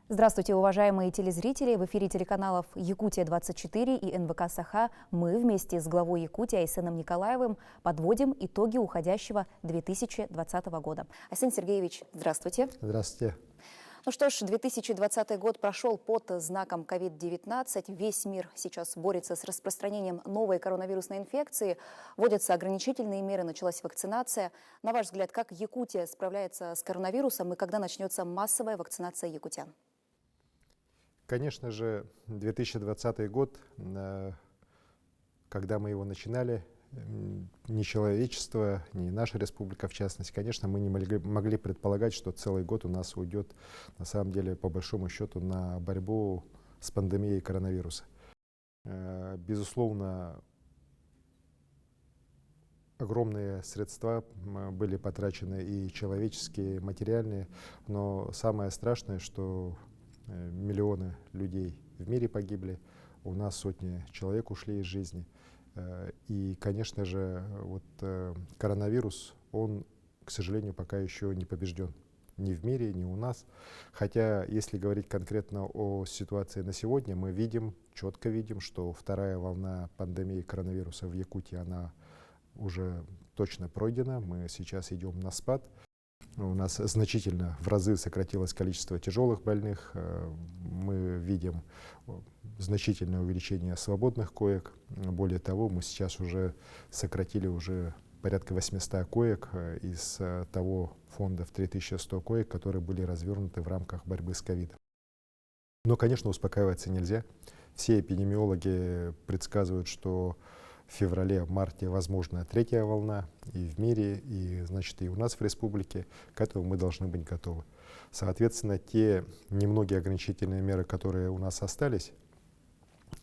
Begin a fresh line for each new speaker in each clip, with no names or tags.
Здравствуйте, уважаемые телезрители! В эфире телеканалов «Якутия-24» и НВК «Саха» мы вместе с главой Якутии Айсеном Николаевым подводим итоги уходящего 2020 года. Айсен Сергеевич, здравствуйте!
Здравствуйте!
Ну что ж, 2020 год прошел под знаком COVID-19. Весь мир сейчас борется с распространением новой коронавирусной инфекции. Вводятся ограничительные меры, началась вакцинация. На ваш взгляд, как Якутия справляется с коронавирусом и когда начнется массовая вакцинация якутян?
Конечно же, 2020 год, когда мы его начинали, ни человечество, ни наша республика в частности, конечно, мы не могли предполагать, что целый год у нас уйдет, на самом деле, по большому счету, на борьбу с пандемией коронавируса. Безусловно, огромные средства были потрачены и человеческие, и материальные, но самое страшное, что миллионы людей в мире погибли, у нас сотни человек ушли из жизни. И, конечно же, коронавирус, он, к сожалению, пока еще не побежден ни в мире, ни у нас. Хотя, если говорить конкретно о ситуации на сегодня, мы видим, четко видим, что вторая волна пандемии коронавируса в Якутии, она уже точно пройдена. Мы сейчас идем на спад. У нас значительно в разы сократилось количество тяжелых больных. Мы видим значительное увеличение свободных коек. Более того, мы сейчас уже сократили порядка 800 коек из того фонда в 3100 коек, которые были развернуты в рамках борьбы с ковидом. Но, конечно, успокаиваться нельзя. Все эпидемиологи предсказывают, что в феврале-марте возможна третья волна и в мире, и, значит, и у нас в республике. К этому мы должны быть готовы. Соответственно, те немногие ограничительные меры, которые у нас остались,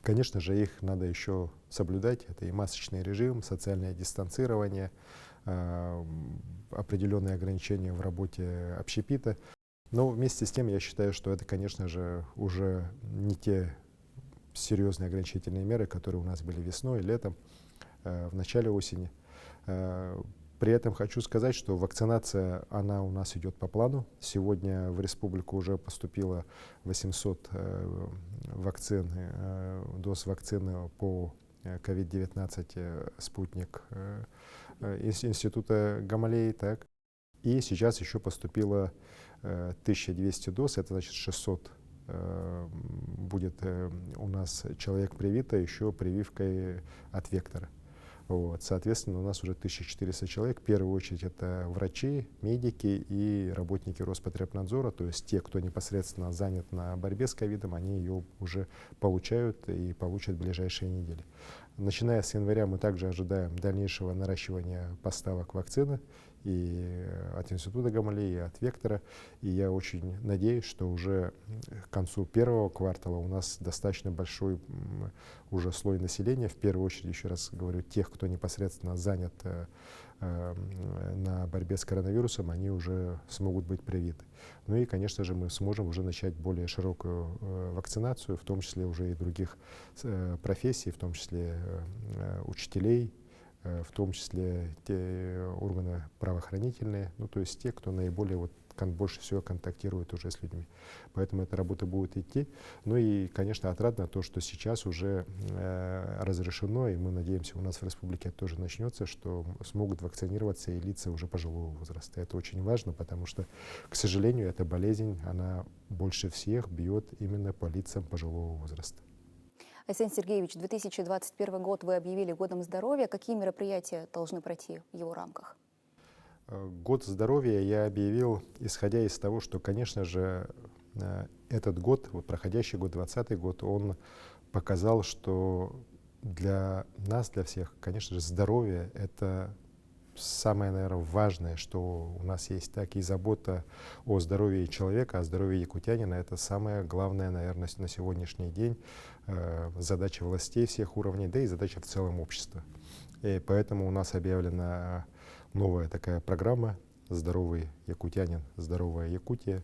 конечно же, их надо еще соблюдать. Это и масочный режим, социальное дистанцирование, определенные ограничения в работе общепита. Но вместе с тем я считаю, что это, конечно же, уже не те серьезные ограничительные меры, которые у нас были весной, летом, в начале осени. При этом хочу сказать, что вакцинация, она у нас идет по плану. Сегодня в республику уже поступило 800 вакцин, доз вакцины по COVID-19 «Спутник» института Гамалеи. Так. И сейчас еще поступило 1200 доз, это значит 600 будет у нас человек привито еще прививкой от вектора. Соответственно, у нас уже 1400 человек. В первую очередь это врачи, медики и работники Роспотребнадзора, то есть те, кто непосредственно занят на борьбе с ковидом, они ее уже получают и получат в ближайшие недели. Начиная с января мы также ожидаем дальнейшего наращивания поставок вакцины и от института Гамалеи, и от вектора. И я очень надеюсь, что уже к концу первого квартала у нас достаточно большой уже слой населения, в первую очередь, еще раз говорю, тех, кто непосредственно занят на борьбе с коронавирусом, они уже смогут быть привиты. Ну и, конечно же, мы сможем уже начать более широкую вакцинацию, в том числе уже и других профессий, в том числе учителей, в том числе те органы правоохранительные, ну то есть те, кто наиболее больше всего контактирует уже с людьми. Поэтому эта работа будет идти. Ну и, конечно, отрадно то, что сейчас уже разрешено, и мы надеемся, у нас в республике это тоже начнется, что смогут вакцинироваться и лица уже пожилого возраста. Это очень важно, потому что, к сожалению, эта болезнь, она больше всех бьет именно по лицам пожилого возраста.
Айсен Сергеевич, 2021 год вы объявили годом здоровья. Какие мероприятия должны пройти в его рамках?
Год здоровья я объявил, исходя из того, что, конечно же, этот год, проходящий год, 2020 год, он показал, что для нас, для всех, конечно же, здоровье — это самое, наверное, важное, что у нас есть, так и забота о здоровье человека, о здоровье якутянина. Это самое главное, наверное, на сегодняшний день задача властей всех уровней, да и задача в целом общества. И поэтому у нас объявлена новая такая программа «Здоровый якутянин, здоровая Якутия».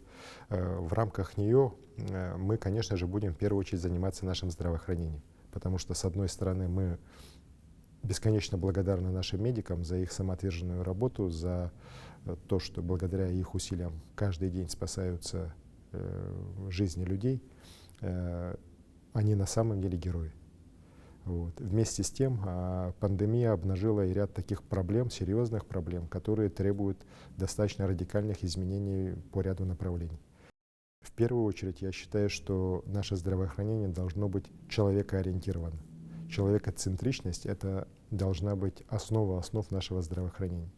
В рамках нее мы, конечно же, будем в первую очередь заниматься нашим здравоохранением, потому что, с одной стороны, мы бесконечно благодарны нашим медикам за их самоотверженную работу, за то, что благодаря их усилиям каждый день спасаются жизни людей, они на самом деле герои. Вот. Вместе с тем пандемия обнажила и ряд таких проблем, серьезных проблем, которые требуют достаточно радикальных изменений по ряду направлений. В первую очередь я считаю, что наше здравоохранение должно быть человекоориентировано. Человекоцентричность — это должна быть основа основ нашего здравоохранения.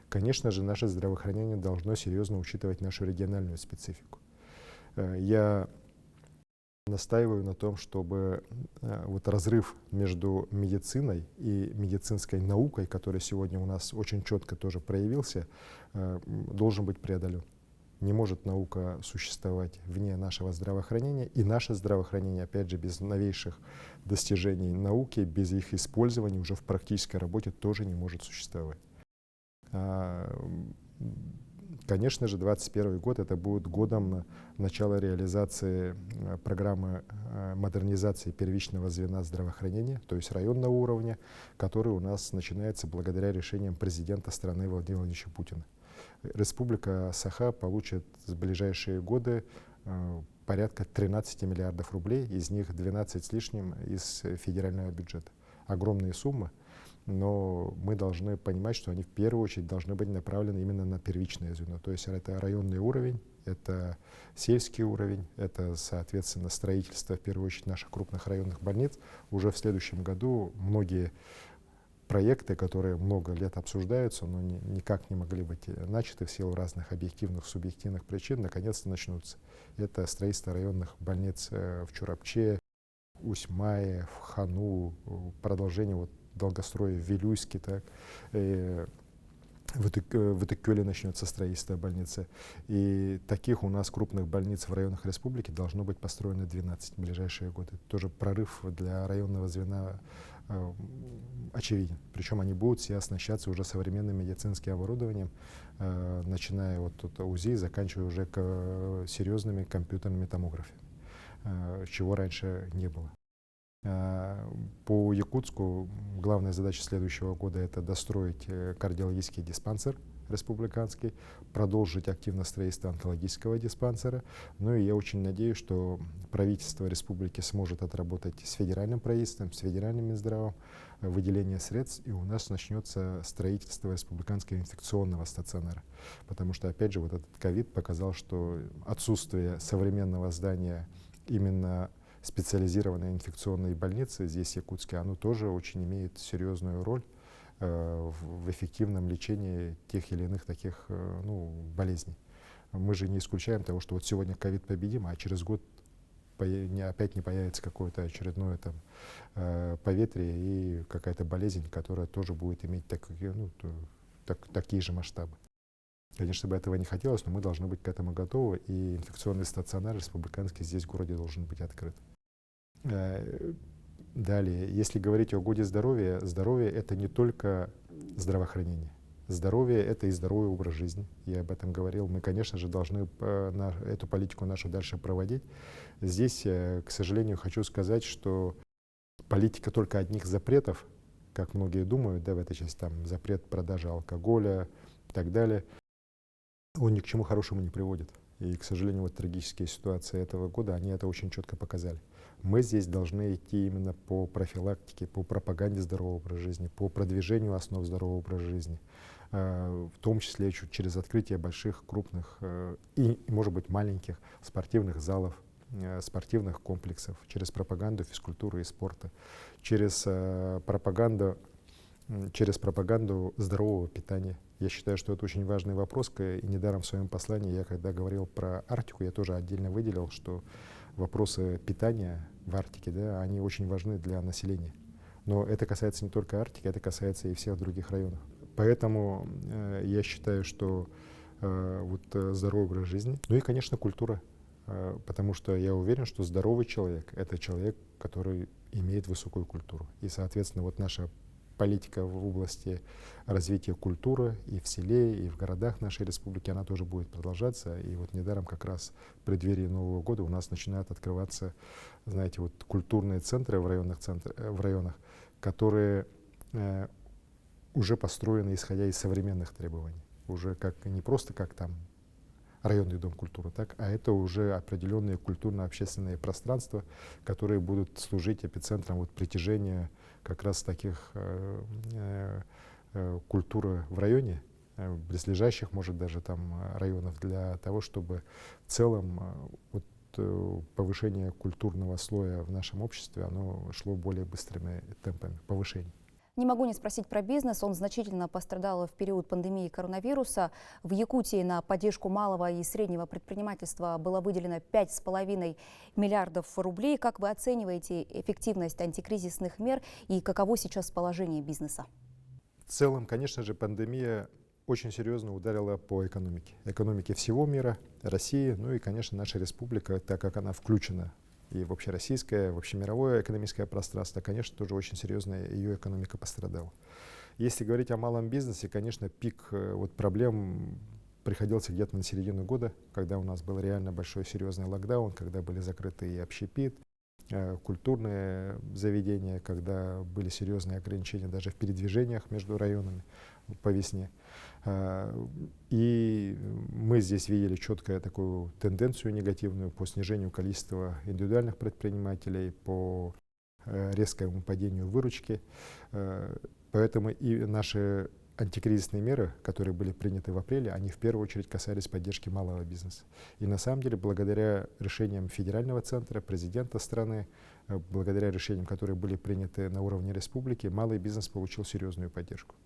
Конечно же, наше здравоохранение должно серьезно учитывать нашу региональную специфику. Я настаиваю на том, чтобы вот разрыв между медициной и медицинской наукой, который сегодня у нас очень четко тоже проявился, должен быть преодолен. Не может наука существовать вне нашего здравоохранения, и наше здравоохранение, опять же, без новейших достижений науки, без их использования уже в практической работе тоже не может существовать. Конечно же, 2021 год это будет годом начала реализации программы модернизации первичного звена здравоохранения, то есть районного уровня, который у нас начинается благодаря решениям президента страны Владимира Владимировича Путина. Республика Саха получит в ближайшие годы порядка 13 миллиардов рублей, из них 12 с лишним из федерального бюджета. Огромные суммы, но мы должны понимать, что они в первую очередь должны быть направлены именно на первичное звено. То есть это районный уровень, это сельский уровень, это, соответственно, строительство, в первую очередь, наших крупных районных больниц. Уже в следующем году многие проекты, которые много лет обсуждаются, но никак не могли быть начаты в силу разных объективных, субъективных причин, наконец-то начнутся. Это строительство районных больниц в Чурапче, Усть-Мае, в Хану, продолжение долгостроя в Вилюйске, так, в Итыкёле начнется строительство больницы. И таких у нас крупных больниц в районах республики должно быть построено 12 в ближайшие годы. Тоже прорыв для районного звена очевиден. Причем они будут все оснащаться уже современным медицинским оборудованием, начиная от УЗИ, заканчивая уже серьезными компьютерными томографами, чего раньше не было. По Якутску главная задача следующего года — это достроить кардиологический диспансер республиканский, продолжить активно строительство онкологического диспансера. Ну и я очень надеюсь, что правительство республики сможет отработать с федеральным правительством, с федеральным Минздравом выделение средств, и у нас начнется строительство республиканского инфекционного стационара. Потому что, опять же, вот этот ковид показал, что отсутствие современного здания именно специализированной инфекционной больницы здесь, в Якутске, оно тоже очень имеет серьезную роль в эффективном лечении тех или иных таких болезней. Мы же не исключаем того, что вот сегодня ковид победим, а через год опять не появится какое-то очередное поветрие и какая-то болезнь, которая тоже будет иметь такие же масштабы. Конечно, бы этого не хотелось, но мы должны быть к этому готовы, и инфекционный стационар республиканский здесь в городе должен быть открыт. Далее, если говорить о годе здоровья, здоровье — это не только здравоохранение. Здоровье — это и здоровый образ жизни. Я об этом говорил. Мы, конечно же, должны эту политику нашу дальше проводить. Здесь, к сожалению, хочу сказать, что политика только одних запретов, как многие думают, в этой части, запрет продажи алкоголя и так далее, он ни к чему хорошему не приводит. И, к сожалению, трагические ситуации этого года, они это очень четко показали. Мы здесь должны идти именно по профилактике, по пропаганде здорового образа жизни, по продвижению основ здорового образа жизни, в том числе через открытие больших, крупных и, может быть, маленьких спортивных залов, спортивных комплексов, через пропаганду физкультуры и спорта, через пропаганду здорового питания. Я считаю, что это очень важный вопрос, и недаром в своем послании я, когда говорил про Арктику, я тоже отдельно выделил, что вопросы питания в Арктике, они очень важны для населения. Но это касается не только Арктики, это касается и всех других районов. Поэтому я считаю, что здоровый образ жизни, ну и, конечно, культура, потому что я уверен, что здоровый человек — это человек, который имеет высокую культуру. И, соответственно, наша политика в области развития культуры и в селе, и в городах нашей республики, она тоже будет продолжаться. И недаром как раз в преддверии Нового года у нас начинают открываться, знаете, культурные центры в районах, которые уже построены исходя из современных требований. Уже не просто как районный дом культуры, так, а это уже определенные культурно-общественные пространства, которые будут служить эпицентром вот притяжения как раз таких культуры в районе, близлежащих, может, даже там районов, для того, чтобы в целом вот, повышение культурного слоя в нашем обществе, оно шло более быстрыми темпами повышения.
Не могу не спросить про бизнес. Он значительно пострадал в период пандемии коронавируса. В Якутии на поддержку малого и среднего предпринимательства было выделено 5,5 миллиардов рублей. Как вы оцениваете эффективность антикризисных мер и каково сейчас положение бизнеса?
В целом, конечно же, пандемия очень серьезно ударила по экономике всего мира, России, ну и, конечно, наша республика, так как она включена и в общероссийское, в общемировое экономическое пространство, конечно, тоже очень серьезно ее экономика пострадала. Если говорить о малом бизнесе, конечно, пик вот проблем приходился где-то на середину года, когда у нас был реально большой серьезный локдаун, когда были закрыты и общепит, культурные заведения, когда были серьезные ограничения даже в передвижениях между районами по весне. И мы здесь видели четкую такую тенденцию негативную по снижению количества индивидуальных предпринимателей, по резкому падению выручки. Поэтому и наши антикризисные меры, которые были приняты в апреле, они в первую очередь касались поддержки малого бизнеса. И на самом деле, благодаря решениям федерального центра, президента страны, благодаря решениям, которые были приняты на уровне республики, малый бизнес получил серьезную поддержку.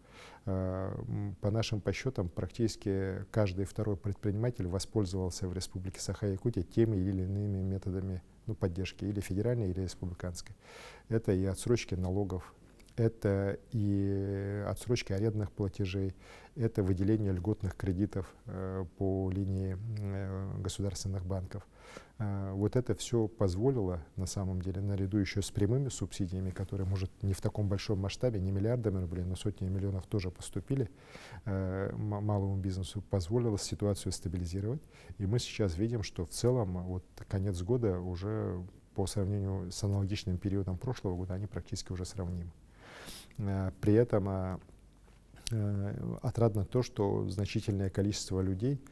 По нашим подсчетам, практически каждый второй предприниматель воспользовался в республике Саха-Якутия теми или иными методами поддержки, или федеральной, или республиканской. Это и отсрочки налогов, это и отсрочки арендных платежей, это выделение льготных кредитов по линии государственных банков. Вот это все позволило, на самом деле, наряду еще с прямыми субсидиями, которые, может, не в таком большом масштабе, не миллиардами рублей, но сотни миллионов тоже поступили малому бизнесу, позволило ситуацию стабилизировать. И мы сейчас видим, что в целом вот конец года уже по сравнению с аналогичным периодом прошлого года они практически уже сравнимы. При этом отрадно то, что значительное количество людей,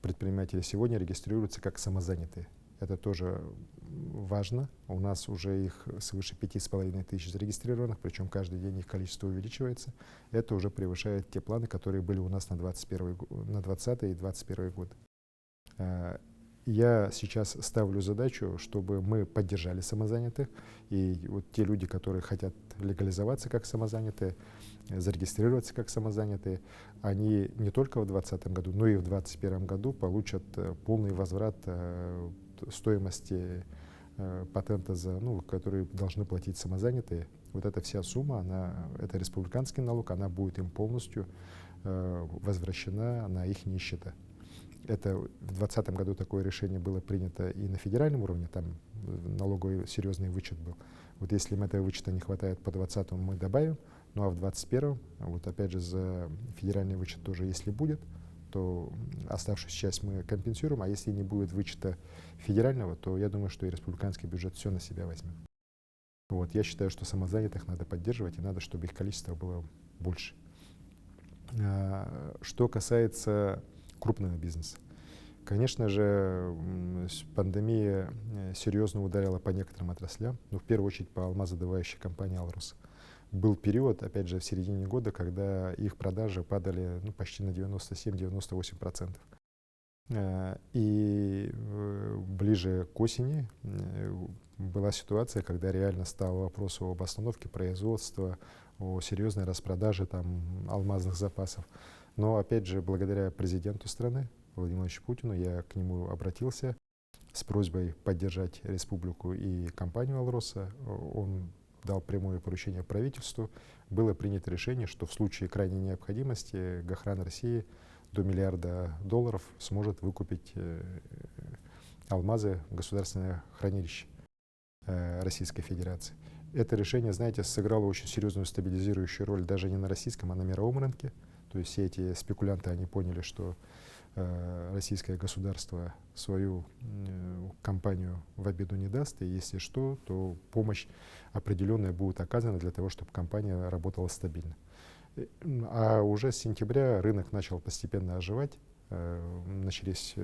предпринимателей, сегодня регистрируются как самозанятые. Это тоже важно. У нас уже их свыше 5,5 тысяч зарегистрированных, причем каждый день их количество увеличивается. Это уже превышает те планы, которые были у нас на 2020 и 2021 год. Я сейчас ставлю задачу, чтобы мы поддержали самозанятых, и вот те люди, которые хотят легализоваться как самозанятые, зарегистрироваться как самозанятые, они не только в 2020 году, но и в 2021 году получат полный возврат стоимости патента, который должны платить самозанятые. Вот эта вся сумма, это республиканский налог, она будет им полностью возвращена на их счета. Это в 2020 году такое решение было принято и на федеральном уровне, там налоговый серьезный вычет был. Вот если им этого вычета не хватает по 2020, мы добавим, ну а в 2021, вот опять же за федеральный вычет тоже, если будет, то оставшуюся часть мы компенсируем, а если не будет вычета федерального, то я думаю, что и республиканский бюджет все на себя возьмет. Вот, я считаю, что самозанятых надо поддерживать, и надо, чтобы их количество было больше. Что касается крупного бизнеса. Конечно же, пандемия серьезно ударила по некоторым отраслям, но в первую очередь по алмазодобывающей компании «Алрос». Был период, опять же, в середине года, когда их продажи падали почти на 97-98%. И ближе к осени была ситуация, когда реально стал вопрос об остановке производства, о серьезной распродаже алмазных запасов. Но, опять же, благодаря президенту страны, Владимиру Владимировичу Путину, я к нему обратился с просьбой поддержать республику и компанию «Алроса». Он дал прямое поручение правительству. Было принято решение, что в случае крайней необходимости Гохран России до $1 миллиарда сможет выкупить алмазы в государственное хранилище Российской Федерации. Это решение, знаете, сыграло очень серьезную стабилизирующую роль даже не на российском, а на мировом рынке. То есть все эти спекулянты, они поняли, что российское государство свою компанию в обиду не даст, и если что, то помощь определенная будет оказана для того, чтобы компания работала стабильно. А уже с сентября рынок начал постепенно оживать. начались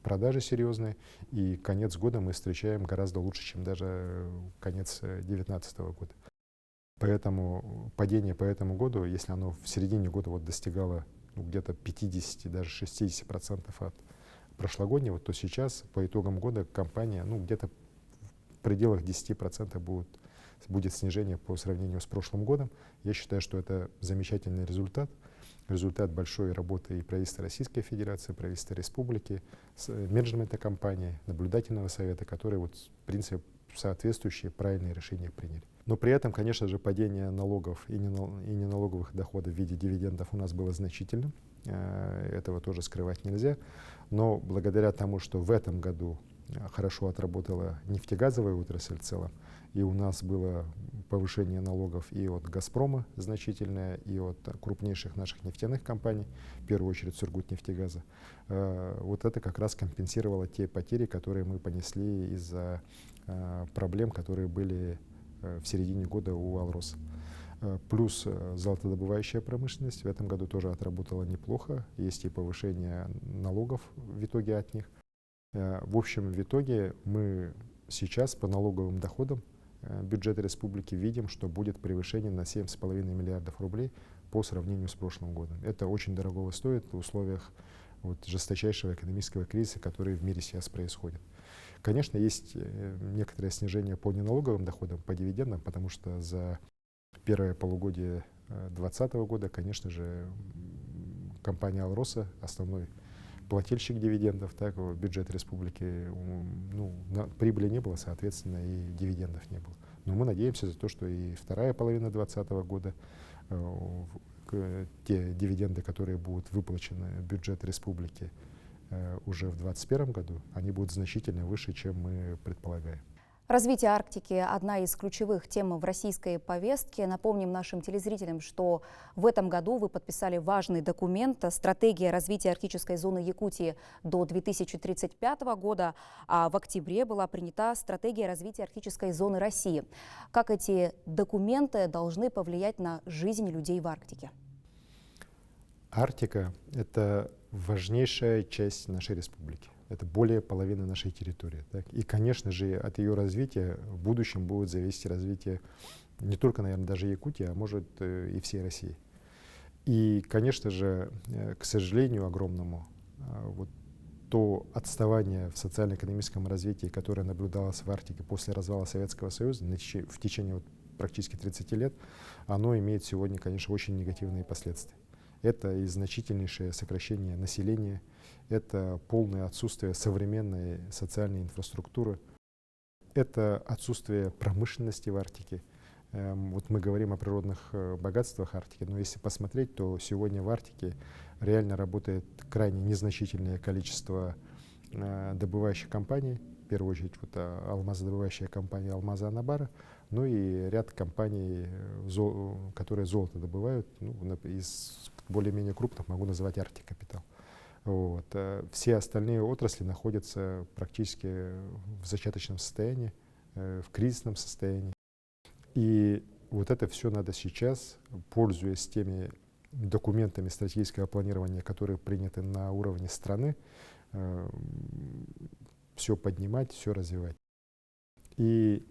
продажи серьезные, и конец года мы встречаем гораздо лучше, чем даже конец 2019 года. Поэтому падение по этому году, если оно в середине года вот достигало где-то 50, даже 60% от прошлогоднего, то сейчас по итогам года компания где-то в пределах 10% будет снижение по сравнению с прошлым годом. Я считаю, что это замечательный результат. Результат большой работы и правительства Российской Федерации, правительства Республики, менеджмента компании, наблюдательного совета, которые в принципе соответствующие правильные решения приняли. Но при этом, конечно же, падение налогов и неналоговых доходов в виде дивидендов у нас было значительным. Этого тоже скрывать нельзя. Но благодаря тому, что в этом году хорошо отработала нефтегазовая отрасль в целом, и у нас было повышение налогов и от «Газпрома» значительное, и от крупнейших наших нефтяных компаний, в первую очередь «Сургутнефтегаза». Вот это как раз компенсировало те потери, которые мы понесли из-за проблем, которые были в середине года у «Алроса». Плюс золотодобывающая промышленность в этом году тоже отработала неплохо. Есть и повышение налогов в итоге от них. В общем, в итоге мы сейчас по налоговым доходам бюджета республики видим, что будет превышение на 7,5 миллиардов рублей по сравнению с прошлым годом. Это очень дорого стоит в условиях жесточайшего экономического кризиса, который в мире сейчас происходит. Конечно, есть некоторое снижение по неналоговым доходам, по дивидендам, потому что за первое полугодие 2020 года, конечно же, компания «Алроса», основной плательщик дивидендов, так, в бюджет республики, прибыли не было, соответственно, и дивидендов не было. Но мы надеемся за то, что и вторая половина 2020 года, те дивиденды, которые будут выплачены в бюджет республики уже в 2021 году, они будут значительно выше, чем мы предполагаем.
Развитие Арктики – одна из ключевых тем в российской повестке. Напомним нашим телезрителям, что в этом году вы подписали важный документ «Стратегия развития арктической зоны Якутии до 2035 года», а в октябре была принята «Стратегия развития арктической зоны России». Как эти документы должны повлиять на жизнь людей в Арктике?
Арктика — это важнейшая часть нашей республики. Это более половины нашей территории. Так? И, конечно же, от ее развития в будущем будет зависеть развитие не только, наверное, даже Якутии, а может и всей России. И, конечно же, к сожалению огромному, то отставание в социально-экономическом развитии, которое наблюдалось в Арктике после развала Советского Союза в течение практически 30 лет, оно имеет сегодня, конечно, очень негативные последствия. Это и значительнейшее сокращение населения, это полное отсутствие современной социальной инфраструктуры, это отсутствие промышленности в Арктике. Мы говорим о природных богатствах Арктики, но если посмотреть, то сегодня в Арктике реально работает крайне незначительное количество добывающих компаний, в первую очередь алмазодобывающая компания «Алмаза Анабара», ну и ряд компаний, которые золото добывают, из более-менее крупных могу назвать Арктик Капитал. Все остальные отрасли находятся практически в зачаточном состоянии, в кризисном состоянии. И это все надо сейчас, пользуясь теми документами стратегического планирования, которые приняты на уровне страны, все поднимать, все развивать. И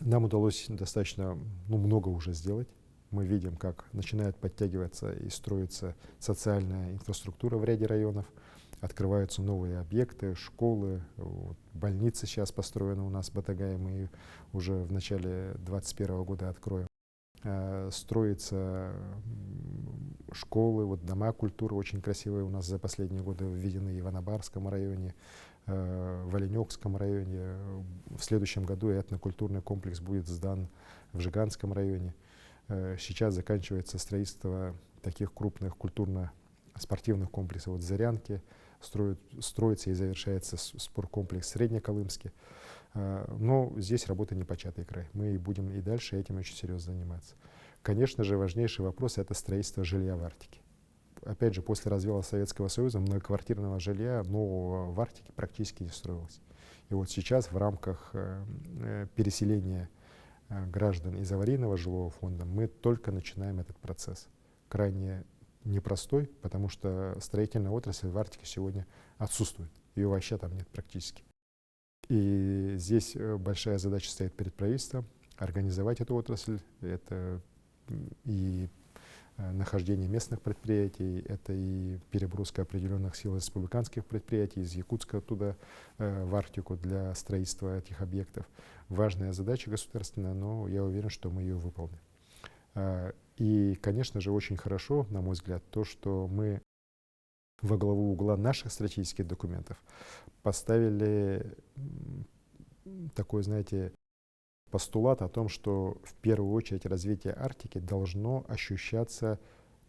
нам удалось достаточно много уже сделать. Мы видим, как начинает подтягиваться и строиться социальная инфраструктура в ряде районов. Открываются новые объекты, школы, больницы сейчас построены у нас в Батагае, мы уже в начале 2021 года откроем. Строятся школы, дома культуры очень красивые у нас за последние годы введены и в Анабарском районе, в Оленёкском районе. В следующем году этнокультурный комплекс будет сдан в Жиганском районе. Сейчас заканчивается строительство таких крупных культурно-спортивных комплексов. В Зырянке строится и завершается спорткомплекс в Среднеколымске. Но здесь работа непочатый край. Мы будем и дальше этим очень серьезно заниматься. Конечно же, важнейший вопрос — это строительство жилья в Арктике. Опять же, после развала Советского Союза многоквартирного жилья нового в Арктике практически не строилось. И сейчас в рамках переселения граждан из аварийного жилого фонда мы только начинаем этот процесс. Крайне непростой, потому что строительная отрасль в Арктике сегодня отсутствует. Ее вообще там нет практически. И здесь большая задача стоит перед правительством организовать эту отрасль. Это и нахождение местных предприятий, это и переброска определенных сил республиканских предприятий из Якутска туда, в Арктику, для строительства этих объектов. Важная задача государственная, но я уверен, что мы ее выполним. И, конечно же, очень хорошо, на мой взгляд, то, что мы во главу угла наших стратегических документов поставили такой, знаете, постулат о том, что в первую очередь развитие Арктики должно ощущаться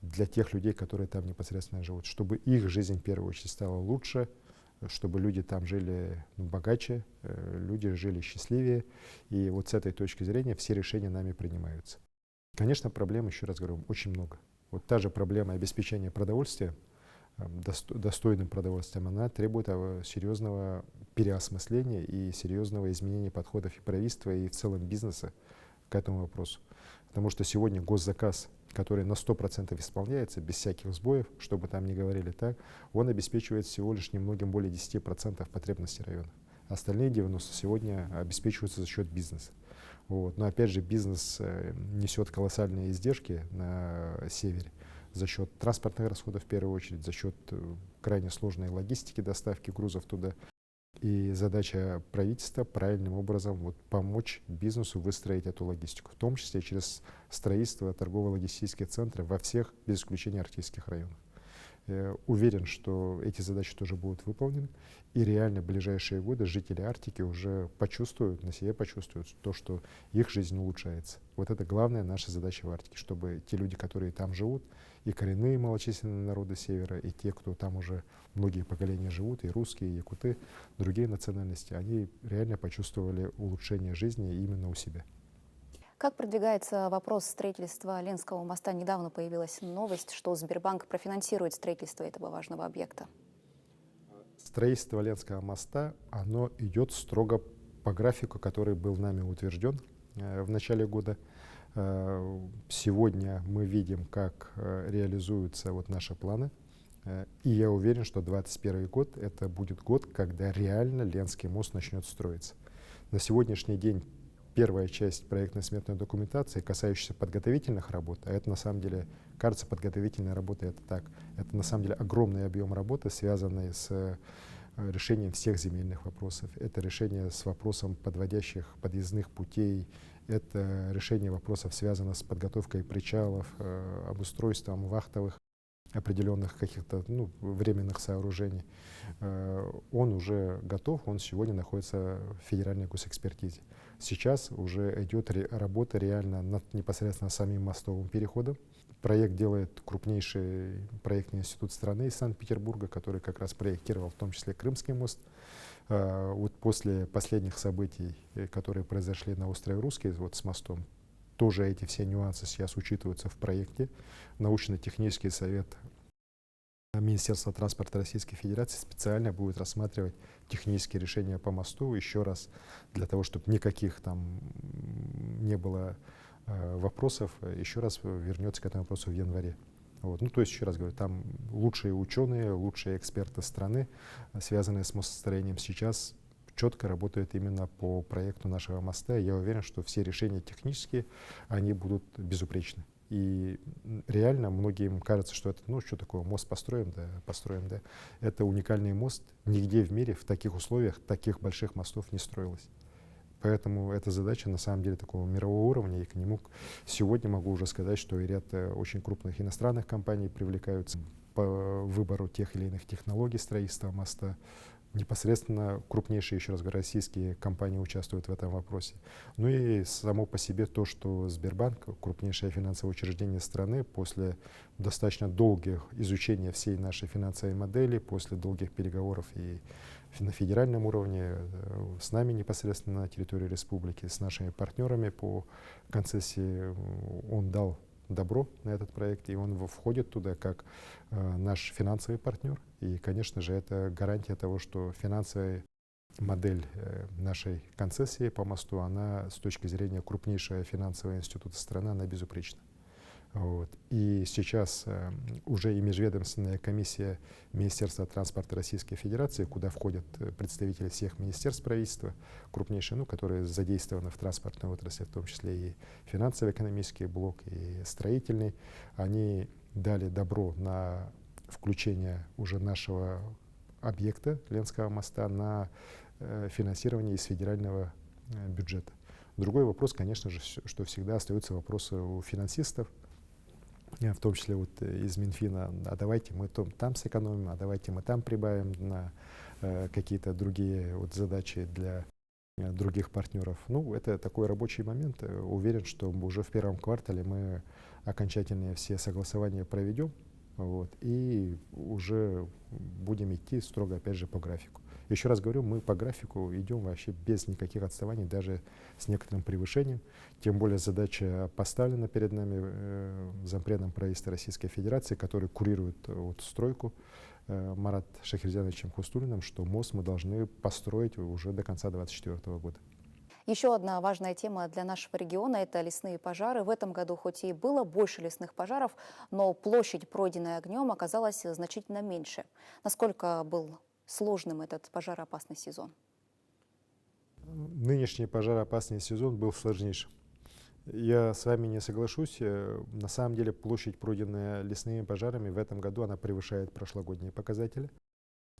для тех людей, которые там непосредственно живут, чтобы их жизнь в первую очередь стала лучше, чтобы люди там жили богаче, люди жили счастливее. И вот с этой точки зрения все решения нами принимаются. Конечно, проблем, еще раз говорю, очень много. Вот та же проблема обеспечения продовольствия, достойным продовольствием, она требует серьезного переосмысления и серьезного изменения подходов и правительства, и в целом бизнеса к этому вопросу. Потому что сегодня госзаказ, который на 100% исполняется, без всяких сбоев, чтобы там не говорили так, он обеспечивает всего лишь немногим более 10% потребностей района. Остальные 90% сегодня обеспечиваются за счет бизнеса. Вот. Но опять же, бизнес несет колоссальные издержки на севере за счет транспортных расходов в первую очередь, за счет крайне сложной логистики доставки грузов туда. И задача правительства правильным образом помочь бизнесу выстроить эту логистику, в том числе через строительство торгово-логистических центров во всех, без исключения, арктических районах. Уверен, что эти задачи тоже будут выполнены, и реально в ближайшие годы жители Арктики уже почувствуют, на себе почувствуют то, что их жизнь улучшается. Вот это главная наша задача в Арктике, чтобы те люди, которые там живут, и коренные малочисленные народы Севера, и те, кто там уже многие поколения живут, и русские, и якуты, другие национальности, они реально почувствовали улучшение жизни именно у себя.
Как продвигается вопрос строительства Ленского моста? Недавно появилась новость, что Сбербанк профинансирует строительство этого важного объекта.
Строительство Ленского моста, оно идет строго по графику, который был нами утвержден в начале года. Сегодня мы видим, как реализуются наши планы. И я уверен, что 2021 год это будет год, когда реально Ленский мост начнет строиться. На сегодняшний день первая часть проектно-сметной документации, касающаяся подготовительных работ, а это на самом деле, кажется, подготовительные работы это так, это на самом деле огромный объем работы, связанный с решением всех земельных вопросов. Это решение с вопросом подводящих подъездных путей, это решение вопросов, связанных с подготовкой причалов, обустройством вахтовых определенных каких-то временных сооружений. Он уже готов, он сегодня находится в федеральной госэкспертизе. Сейчас уже идет работа реально над непосредственно самим мостовым переходом. Проект делает крупнейший проектный институт страны из Санкт-Петербурга, который как раз проектировал в том числе Крымский мост. Вот после последних событий, которые произошли на острове Русский с мостом, тоже эти все нюансы сейчас учитываются в проекте. Научно-технический совет Министерства транспорта Российской Федерации специально будет рассматривать технические решения по мосту еще раз, для того, чтобы никаких там не было вопросов, еще раз вернется к этому вопросу в январе. То есть, еще раз говорю, там лучшие ученые, лучшие эксперты страны, связанные с мостостроением, сейчас четко работают именно по проекту нашего моста. Я уверен, что все решения технические, они будут безупречны. И реально многим кажется, что это, что такое, мост построим, да. Это уникальный мост. Нигде в мире в таких условиях таких больших мостов не строилось. Поэтому эта задача на самом деле такого мирового уровня, и к нему сегодня могу уже сказать, что и ряд очень крупных иностранных компаний привлекаются по выбору тех или иных технологий строительства моста. Непосредственно крупнейшие, еще раз говорю, российские компании участвуют в этом вопросе. И само по себе то, что Сбербанк, крупнейшее финансовое учреждение страны, после достаточно долгих изучения всей нашей финансовой модели, после долгих переговоров и на федеральном уровне, с нами непосредственно на территории республики, с нашими партнерами по концессии, он дал добро на этот проект, и он входит туда как наш финансовый партнер. И, конечно же, это гарантия того, что финансовая модель нашей концессии по мосту, она с точки зрения крупнейшего финансового института страны, она безупречна. Вот. И сейчас уже и межведомственная комиссия Министерства транспорта Российской Федерации, куда входят представители всех министерств правительства, крупнейшие, ну, которые задействованы в транспортной отрасли, в том числе и финансово-экономический блок, и строительный, они дали добро на включение уже нашего объекта Ленского моста на финансирование из федерального бюджета. Другой вопрос, конечно же, что всегда остаются вопросы у финансистов, в том числе вот из Минфина, а давайте мы там сэкономим, а давайте мы там прибавим на какие-то другие вот задачи для других партнеров. Ну, это такой рабочий момент. Уверен, что уже в первом квартале мы окончательные все согласования проведем, вот, и уже будем идти строго, опять же, по графику. Еще раз говорю, мы по графику идем вообще без никаких отставаний, даже с некоторым превышением. Тем более задача поставлена перед нами зампредом правительства Российской Федерации, который курирует вот стройку Марат Шахерзяновичем Хустулиным, что мост мы должны построить уже до конца 2024 года.
Еще одна важная тема для нашего региона – это лесные пожары. В этом году хоть и было больше лесных пожаров, но площадь, пройденная огнем, оказалась значительно меньше. Насколько был сложным этот пожароопасный сезон?
Нынешний пожароопасный сезон был сложнейшим. Я с вами не соглашусь. На самом деле площадь, пройденная лесными пожарами, в этом году она превышает прошлогодние показатели.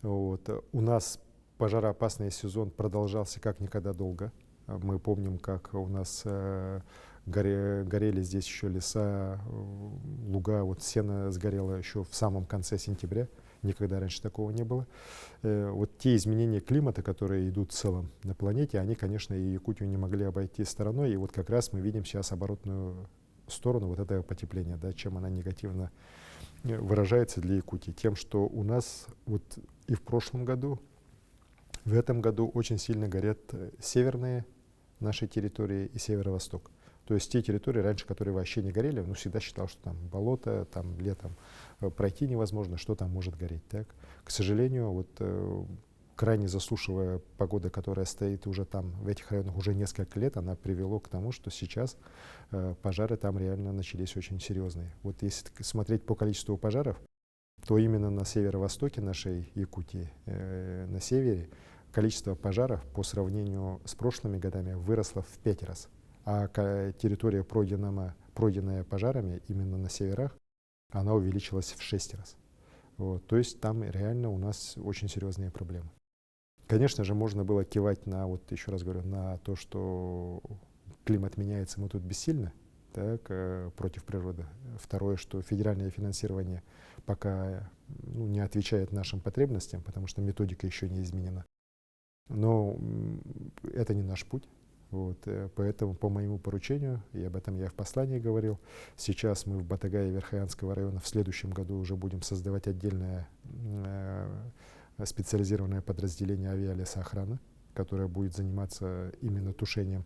Вот. У нас пожароопасный сезон продолжался как никогда долго. Мы помним, как у нас горели здесь еще леса, луга, вот сено сгорело еще в самом конце сентября. Никогда раньше такого не было. Вот те изменения климата, которые идут в целом на планете, они, конечно, и Якутию не могли обойти стороной. И вот как раз мы видим сейчас оборотную сторону вот этого потепления, да, чем она негативно выражается для Якутии. Тем, что у нас вот и в прошлом году, в этом году очень сильно горят северные нашей территории и северо-восток. То есть те территории раньше, которые вообще не горели, ну, всегда считал, что там болото, там летом пройти невозможно, что там может гореть. Так? К сожалению, вот крайне засушливая погода, которая стоит уже там, в этих районах уже несколько лет, она привела к тому, что сейчас пожары там реально начались очень серьезные. Вот если смотреть по количеству пожаров, то именно на северо-востоке нашей Якутии, на севере, количество пожаров по сравнению с прошлыми годами выросло в 5 раз. А территория, пройденная пожарами именно на северах, она увеличилась в 6 раз. Вот. То есть там реально у нас очень серьезные проблемы. Конечно же, можно было кивать на, вот еще раз говорю, на то, что климат меняется, мы тут бессильны, так, против природы. Второе, что федеральное финансирование пока не отвечает нашим потребностям, потому что методика еще не изменена. Но это не наш путь. Вот, поэтому по моему поручению, и об этом я в послании говорил, сейчас мы в Батагае Верхоянского района в следующем году уже будем создавать отдельное специализированное подразделение авиалесоохраны, которое будет заниматься именно тушением,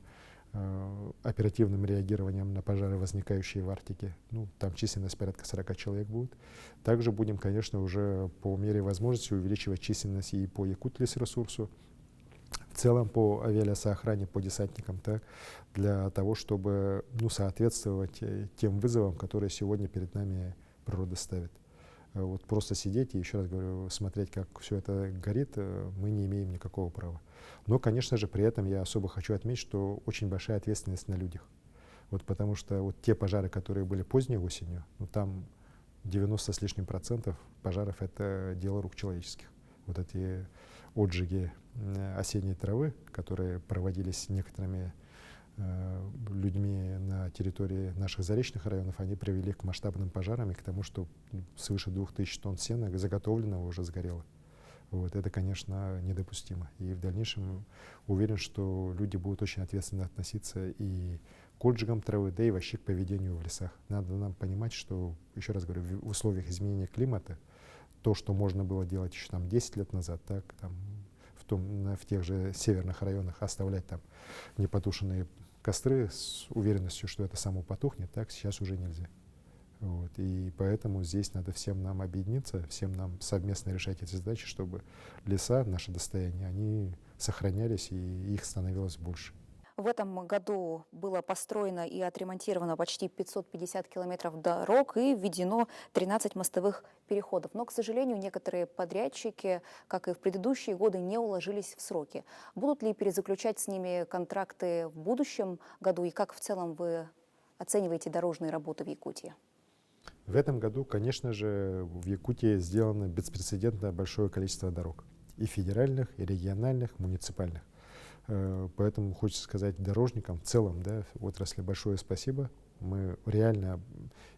оперативным реагированием на пожары, возникающие в Арктике. Ну, там численность порядка 40 человек будет. Также будем, конечно, уже по мере возможности увеличивать численность и по Якутлесресурсу, в целом по авиалесоохране, по десантникам, так, для того, чтобы соответствовать тем вызовам, которые сегодня перед нами природа ставит. Вот просто сидеть и, еще раз говорю, смотреть, как все это горит, мы не имеем никакого права. Но, конечно же, при этом я особо хочу отметить, что очень большая ответственность на людях. Вот потому что вот те пожары, которые были поздней осенью, там 90 с лишним процентов пожаров — это дело рук человеческих. Вот эти отжиги осенней травы, которые проводились некоторыми людьми на территории наших заречных районов, они привели к масштабным пожарам и к тому, что свыше 2000 тонн сена заготовленного уже сгорело. Вот, это, конечно, недопустимо. И в дальнейшем уверен, что люди будут очень ответственно относиться и к отжигам травы, да и вообще к поведению в лесах. Надо нам понимать, что, еще раз говорю, в условиях изменения климата то, что можно было делать еще 10 лет назад, так, в тех же северных районах оставлять там непотушенные костры с уверенностью, что это само потухнет, так сейчас уже нельзя. Вот. И поэтому здесь надо всем нам объединиться, всем нам совместно решать эти задачи, чтобы леса, наше достояние, они сохранялись и их становилось больше.
В этом году было построено и отремонтировано почти 550 километров дорог и введено 13 мостовых переходов. Но, к сожалению, некоторые подрядчики, как и в предыдущие годы, не уложились в сроки. Будут ли перезаключать с ними контракты в будущем году? И как в целом вы оцениваете дорожные работы в Якутии?
В этом году, конечно же, в Якутии сделано беспрецедентно большое количество дорог. И федеральных, и региональных, муниципальных. Поэтому хочется сказать дорожникам в целом, да, отрасли большое спасибо. Мы реально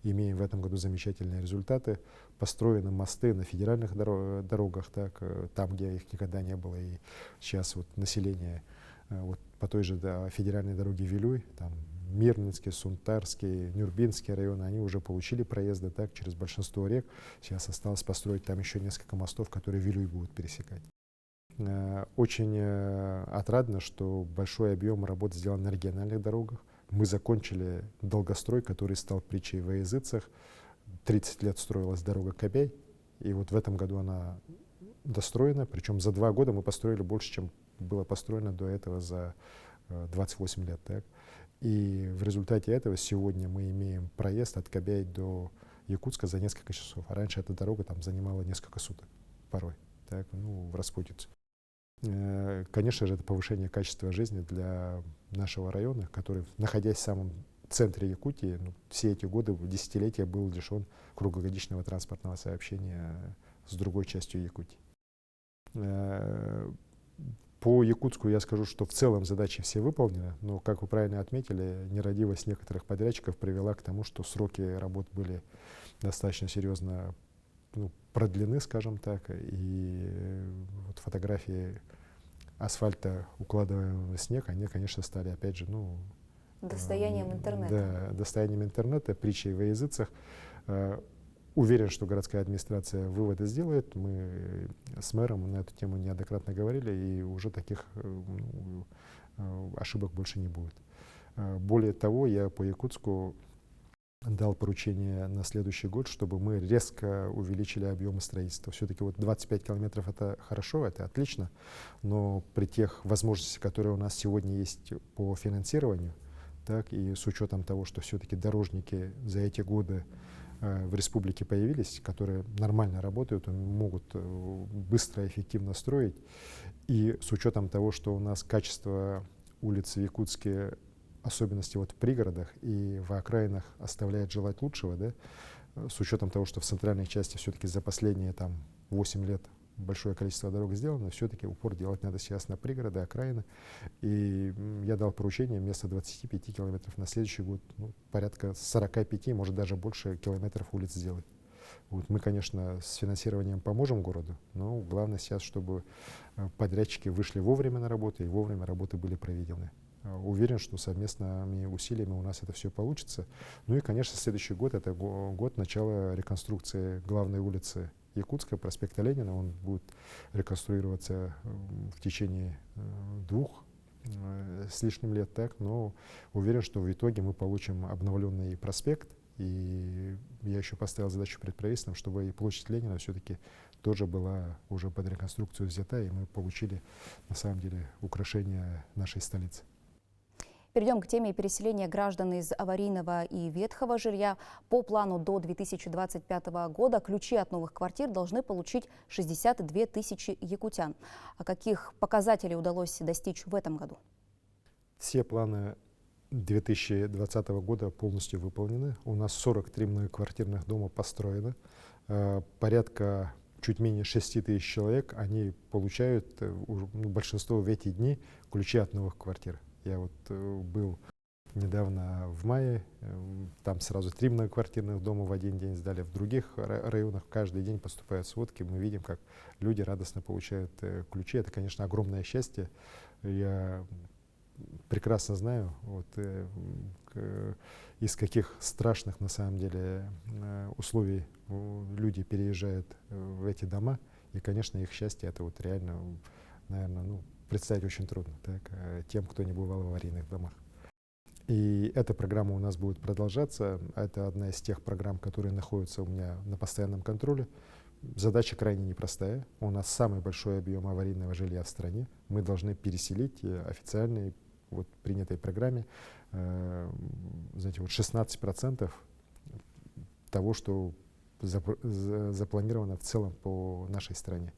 имеем в этом году замечательные результаты. Построены мосты на федеральных дорогах, так, там, где их никогда не было. И сейчас вот население вот по той же федеральной дороге Вилюй, там Мирнинский, Сунтарский, Нюрбинский районы, они уже получили проезды так, через большинство рек. Сейчас осталось построить там еще несколько мостов, которые Вилюй будут пересекать. Очень отрадно, что большой объем работ сделан на региональных дорогах. Мы закончили долгострой, который стал притчей во языцах. 30 лет строилась дорога Кобяй, и вот в этом году она достроена. Причем за 2 года мы построили больше, чем было построено до этого за 28 лет. Так? И в результате этого сегодня мы имеем проезд от Кобяй до Якутска за несколько часов. А раньше эта дорога там занимала несколько суток порой, так, ну, в распутицу. Конечно же, это повышение качества жизни для нашего района, который, находясь в самом центре Якутии, ну, все эти годы, десятилетия был лишен круглогодичного транспортного сообщения с другой частью Якутии. По Якутску я скажу, что в целом задачи все выполнены, но, как вы правильно отметили, нерадивость некоторых подрядчиков привела к тому, что сроки работ были достаточно серьезно продлены, скажем так, и вот фотографии асфальта, укладываемого в снег, они, конечно, стали, опять же,
достоянием интернета.
Да, достоянием интернета, притчей во языцах. Уверен, что городская администрация выводы сделает. Мы с мэром на эту тему неоднократно говорили, и уже таких ошибок больше не будет. Более того, я по Якутску дал поручение на следующий год, чтобы мы резко увеличили объемы строительства. Все-таки вот 25 километров — это хорошо, это отлично, но при тех возможностях, которые у нас сегодня есть по финансированию, так, и с учетом того, что все-таки дорожники за эти годы в республике появились, которые нормально работают, могут быстро и эффективно строить, и с учетом того, что у нас качество улиц в Якутске, особенности вот в пригородах и в окраинах, оставляет желать лучшего, да, с учетом того, что в центральной части все-таки за последние 8 лет большое количество дорог сделано, все-таки упор делать надо сейчас на пригороды, окраины. И я дал поручение вместо 25 километров на следующий год порядка 45, может даже больше километров улиц сделать. Вот мы, конечно, с финансированием поможем городу, но главное сейчас, чтобы подрядчики вышли вовремя на работу и вовремя работы были проведены. Уверен, что совместными усилиями у нас это все получится. Ну и, конечно, следующий год — это год начала реконструкции главной улицы Якутска, проспекта Ленина. Он будет реконструироваться в течение 2 с лишним лет, так, но уверен, что в итоге мы получим обновленный проспект. И я еще поставил задачу перед правительством, чтобы и площадь Ленина все-таки тоже была уже под реконструкцию взята, и мы получили, на самом деле, украшение нашей столицы.
Перейдем к теме переселения граждан из аварийного и ветхого жилья. По плану до 2025 года ключи от новых квартир должны получить 62 тысячи якутян. А каких показателей удалось достичь в этом году?
Все планы 2020 года полностью выполнены. У нас 43 многоквартирных дома построено. Порядка чуть менее 6 тысяч человек, они получают, большинство в эти дни, ключи от новых квартир. Я вот был недавно в мае, там сразу 3 многоквартирных дома в один день сдали. В других районах каждый день поступают сводки, мы видим, как люди радостно получают ключи. Это, конечно, огромное счастье. Я прекрасно знаю, из каких страшных, на самом деле, условий люди переезжают в эти дома. И, конечно, их счастье — это вот реально, наверное, представить очень трудно, так, тем, кто не бывал в аварийных домах. И эта программа у нас будет продолжаться. Это одна из тех программ, которые находятся у меня на постоянном контроле. Задача крайне непростая. У нас самый большой объем аварийного жилья в стране. Мы должны переселить официальный вот принятой программе, знаете, вот 16% того, что запланировано в целом по нашей стране.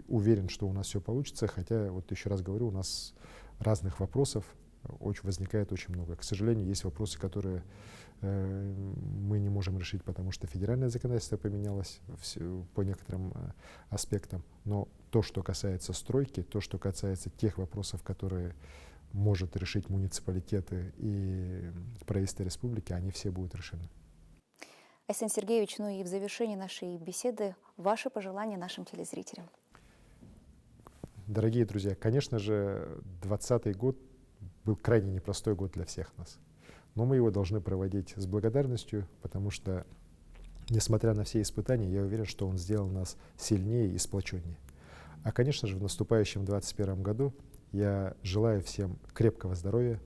Уверен, что у нас все получится, хотя, вот еще раз говорю, у нас разных вопросов возникает очень много. К сожалению, есть вопросы, которые мы не можем решить, потому что федеральное законодательство поменялось по некоторым аспектам. Но то, что касается стройки, то, что касается тех вопросов, которые может решить муниципалитеты и правительство республики, они все будут решены.
Айсен Сергеевич, ну и в завершении нашей беседы ваши пожелания нашим телезрителям.
Дорогие друзья, конечно же, 2020 год был крайне непростой год для всех нас. Но мы его должны проводить с благодарностью, потому что, несмотря на все испытания, я уверен, что он сделал нас сильнее и сплоченнее. А, конечно же, в наступающем 2021 году я желаю всем крепкого здоровья.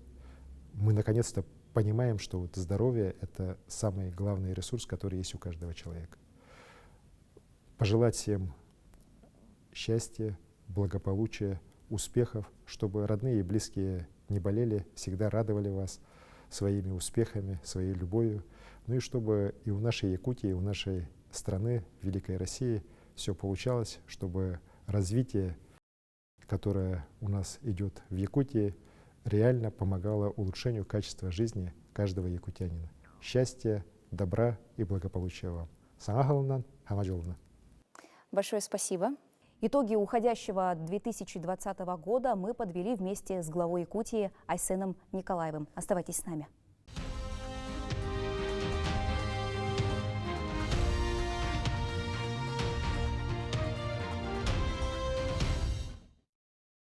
Мы наконец-то понимаем, что вот здоровье — это самый главный ресурс, который есть у каждого человека. Пожелать всем счастья, благополучия, успехов, чтобы родные и близкие не болели, всегда радовали вас своими успехами, своей любовью. Ну и чтобы и у нашей Якутии, и у нашей страны, Великой России, все получалось, чтобы развитие, которое у нас идет в Якутии, реально помогало улучшению качества жизни каждого якутянина. Счастья, добра и благополучия вам. Саңа хамаджолна.
Большое спасибо. Итоги уходящего 2020 года мы подвели вместе с главой Якутии Айсеном Николаевым. Оставайтесь с нами.